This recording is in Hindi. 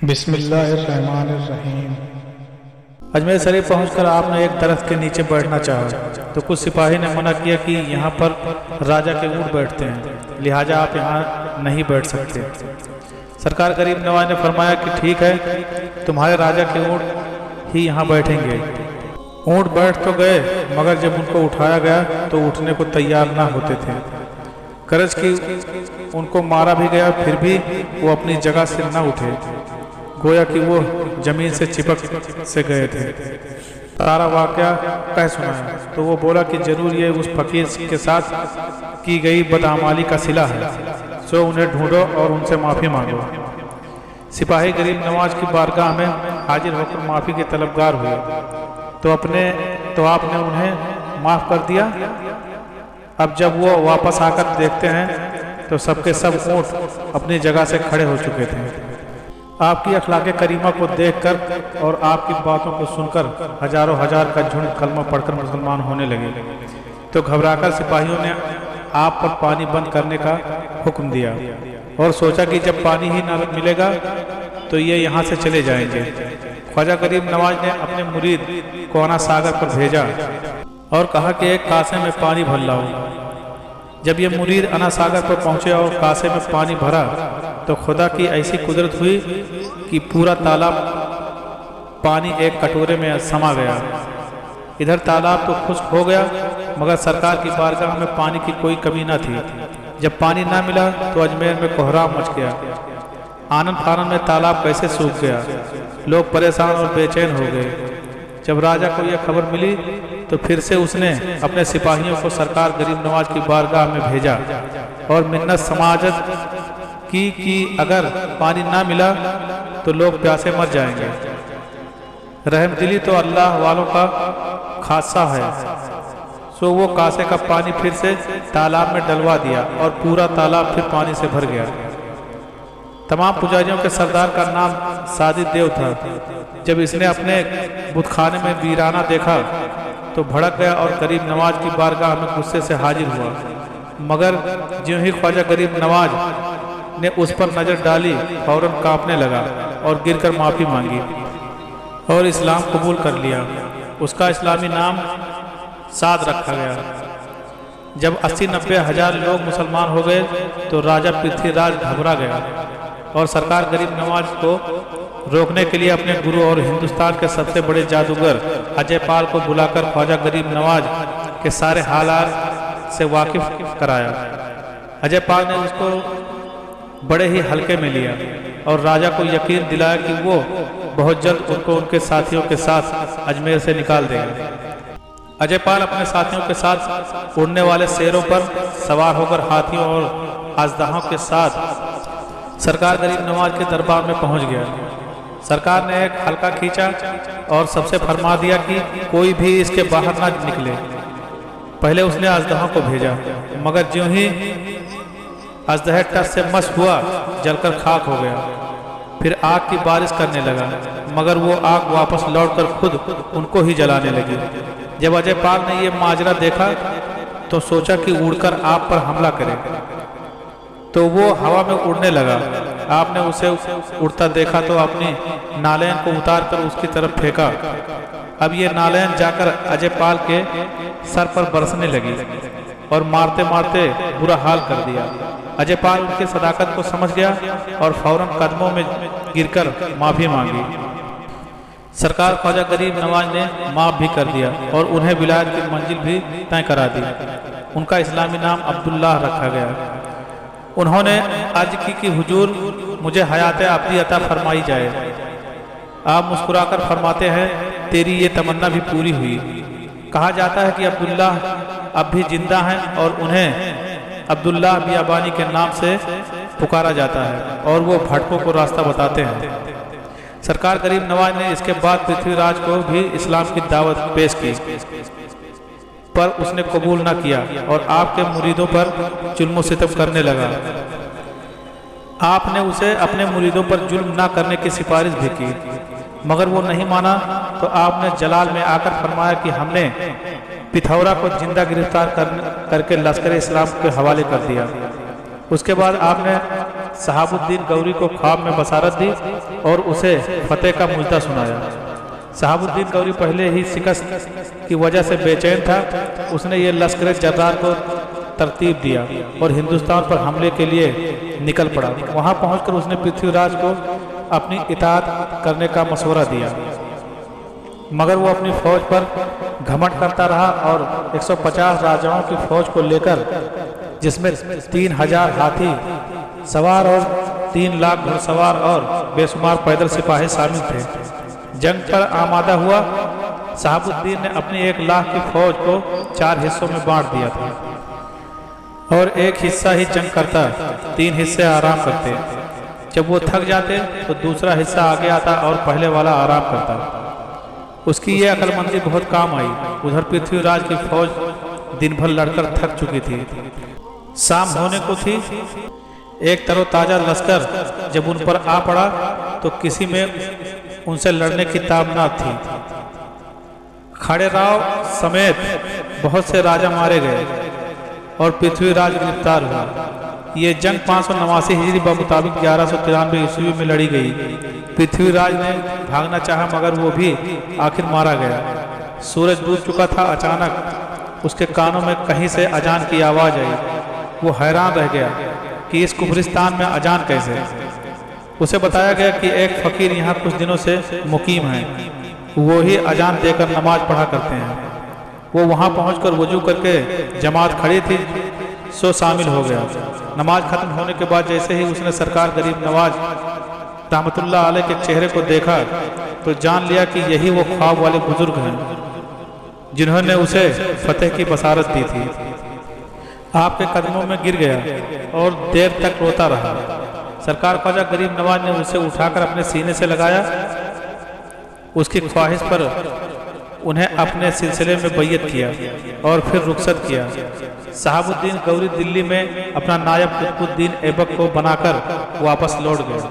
बिस्मिल्लाहिर्रहमानिर्रहीम। अजमेर शरीफ पहुंचकर आपने एक दरख्त के नीचे बैठना चाहा तो कुछ सिपाही ने मना किया कि यहाँ पर राजा के ऊँट बैठते हैं, लिहाजा आप यहाँ नहीं बैठ सकते। सरकार गरीब नवाज ने फरमाया कि ठीक है, तुम्हारे राजा के ऊँट ही यहाँ बैठेंगे। ऊँट बैठ तो गए, मगर जब उनको उठाया गया तो उठने को तैयार ना होते थे। गरज की उनको मारा भी गया, फिर भी वो अपनी जगह से न उठे, गोया कि वो जमीन से चिपक से गए थे। सारा वाकया कह सुनाया तो वो बोला कि जरूर ये उस फकीर के साथ की गई बदआमाली का सिला है, सो उन्हें ढूंढो और उनसे माफ़ी मांगो। सिपाही गरीब नवाज की बारगाह में हाजिर होकर माफ़ी के तलबगार हुए तो आपने उन्हें माफ़ कर दिया। अब जब वो वापस आकर देखते हैं तो सबके सब ऊँट अपनी जगह से खड़े हो चुके थे। आपकी अखलाक़े करीमा को देखकर और आपकी बातों को सुनकर हजारों हजार का झुंड कलमा पढ़कर मुसलमान होने लगे। तो घबराकर सिपाहियों ने आप पर पानी बंद करने का हुक्म दिया और सोचा कि जब पानी ही न मिलेगा तो ये यहाँ से चले जाएंगे। ख्वाजा गरीब नवाज ने अपने मुरीद को अना सागर पर भेजा और कहा कि एक कासे में पानी भर लाओ। जब ये मुरीद अना सागर पर पहुंचे और कासे में पानी भरा तो खुदा की ऐसी कुदरत हुई कि पूरा तालाब पानी एक कटोरे में समा गया। इधर तालाब तो खुश्क हो गया, मगर सरकार की बारगाह में पानी की कोई कमी न थी। जब पानी ना मिला तो अजमेर में कोहराम मच गया। आनन फानन में तालाब कैसे सूख गया, लोग परेशान और बेचैन हो गए। जब राजा को यह खबर मिली तो फिर से उसने अपने सिपाहियों को सरकार गरीब नवाज की बारगाह में भेजा और मिन्नत समाजत कि अगर पानी ना मिला तो लोग प्यासे मर जाएंगे। रहमदिली तो अल्लाह वालों का खासा है। सो वो कासे का पानी फिर से तालाब में डलवा दिया और पूरा तालाब फिर पानी से भर गया। तमाम पुजारियों के सरदार का नाम सादिद देव था। जब इसने अपने बुतखाने में वीराना देखा तो भड़क गया और गरीब नवाज की बारगाह में गुस्से से हाजिर हुआ। मगर ज्यों ही ख्वाजा गरीब नवाज ने उस पर नजर डाली, फौरन कांपने लगा और गिरकर माफी मांगी और इस्लाम कबूल कर लिया। उसका इस्लामी नाम साद रखा गया। जब 80-90 हजार लोग मुसलमान हो गए तो राजा पृथ्वीराज घबरा गया और सरकार गरीब नवाज को रोकने के लिए अपने गुरु और हिंदुस्तान के सबसे बड़े जादूगर अजय पाल को बुलाकर ख्वाजा गरीब नवाज के सारे हालात से वाकिफ कराया। अजय पाल ने उसको बड़े ही हल्के में लिया और राजा को यकीन दिलाया कि वो बहुत जल्द उनको उनके साथियों के साथ अजमेर से निकाल देगा। अजय पाल अपने साथियों के साथ उड़ने वाले शेरों पर सवार होकर हाथियों और अजदाहों के साथ सरकार गरीब नवाज के दरबार में पहुंच गया। सरकार ने एक हल्का खींचा और सबसे फरमा दिया कि कोई भी इसके बाहर ना निकले। पहले उसने अजदहा को भेजा, मगर ज्यों ही अजदह टस से मस हुआ जलकर खाक हो गया। फिर आग की बारिश करने लगा, मगर वो आग वापस लौटकर खुद उनको ही जलाने लगी। जब अजय पाल ने ये माजरा देखा तो सोचा कि उड़कर आप पर हमला करे, तो वो हवा में उड़ने लगा। आपने उसे उड़ता देखा तो अपनी नालैन को उतार कर उसकी तरफ फेंका। अब ये नालैन जाकर अजय पाल के सर पर बरसने लगी और मारते मारते बुरा हाल कर दिया। अजय पाल उनकी सदाकत को समझ गया और फौरन कदमों में गिरकर माफी मांगी। सरकार ख्वाजा गरीब नवाज ने माफ भी कर दिया और उन्हें विलायत की मंजिल भी तय करा दी। उनका इस्लामी नाम अब्दुल्लाह रखा गया। उन्होंने अर्ज की कि हुजूर, मुझे हयात अब्दी अता फरमाई जाए। आप मुस्कुराकर फरमाते हैं, तेरी ये तमन्ना भी पूरी हुई। कहा जाता है कि अब्दुल्लाह अब भी जिंदा हैं और उन्हें अब्दुल्लाह बियाबानी के नाम से पुकारा जाता है और वो भटकों को रास्ता बताते हैं। सरकार गरीब नवाज ने इसके बाद पृथ्वीराज को भी इस्लाम की दावत पेश की, पर उसने कबूल न किया और आपके मुरीदों पर जुल्म सितम करने लगा। आपने उसे अपने मुरीदों पर जुल्म न करने की सिफारिश भी की, मगर वो नहीं माना। तो आपने जलाल में आकर फरमाया कि हमने पिथौरा को जिंदा गिरफ्तार करके लश्कर इस्लाम के हवाले कर दिया। उसके बाद आपने शहाबुद्दीन गौरी को ख्वाब में बसारत दी और उसे फतेह का मुजदा सुनाया। शहाबुद्दीन गौरी पहले ही शिकस्त की वजह से बेचैन था। उसने ये लश्कर जर्रार को तरतीब दिया और हिंदुस्तान पर हमले के लिए निकल पड़ा। वहां पहुंचकर उसने पृथ्वीराज को अपनी इताअत करने का मशवरा दिया, मगर वो अपनी फौज पर घमंड करता रहा और 150 राजाओं की फौज को लेकर, जिसमें 3000 हाथी सवार और 3 लाख घुड़सवार और बेशुमार पैदल सिपाही शामिल थे, जंग पर आमादा हुआ। शहाबुद्दीन ने अपनी 1 लाख की फौज को 4 हिस्सों में बांट दिया था और एक हिस्सा ही जंग करता, 3 हिस्से आराम करते। जब वो थक जाते तो दूसरा हिस्सा आगे आता और पहले वाला आराम करता। उसकी ये अक्लमंदी बहुत काम आई। उधर पृथ्वीराज की फौज दिन भर लड़कर थक चुकी थी। शाम होने को थी। एक तरोताजा लश्कर जब उन पर आ पड़ा तो किसी में उनसे लड़ने की ताब न थी। खड़े राव समेत बहुत से राजा मारे गए और पृथ्वीराज गिरफ्तार हुआ। ये जंग 589 हिजरी मुताबिक 1193 ईस्वी में लड़ी गई। पृथ्वीराज ने भागना चाहा मगर वो भी आखिर मारा गया। सूरज डूब चुका था। अचानक उसके कानों में कहीं से अजान की आवाज़ आई। वो हैरान रह गया कि इस कुफरिस्तान में अजान कैसे। उसे बताया गया कि एक फ़कीर यहाँ कुछ दिनों से मुकीम है, वो ही अजान देकर नमाज पढ़ा करते हैं। वो वहाँ पहुँचकर वजू करके जमात खड़ी थी सो शामिल हो गया। नमाज खत्म होने के बाद जैसे ही उसने सरकार गरीब नवाज रहमतुल्लाह अलैह के चेहरे को देखा तो जान लिया कि यही वो ख्वाब वाले बुजुर्ग हैं जिन्होंने उसे फतेह की बसारत दी थी। आपके कदमों में गिर गया और देर तक रोता रहा। सरकार ख्वाजा गरीब नवाज ने उसे उठाकर अपने सीने से लगाया। उसकी ख्वाहिश पर उन्हें अपने सिलसिले में बैयत किया और फिर रुखसत किया। शहाबुद्दीन गौरी दिल्ली में अपना नायब कुतुबुद्दीन ऐबक को बनाकर वापस लौट गए।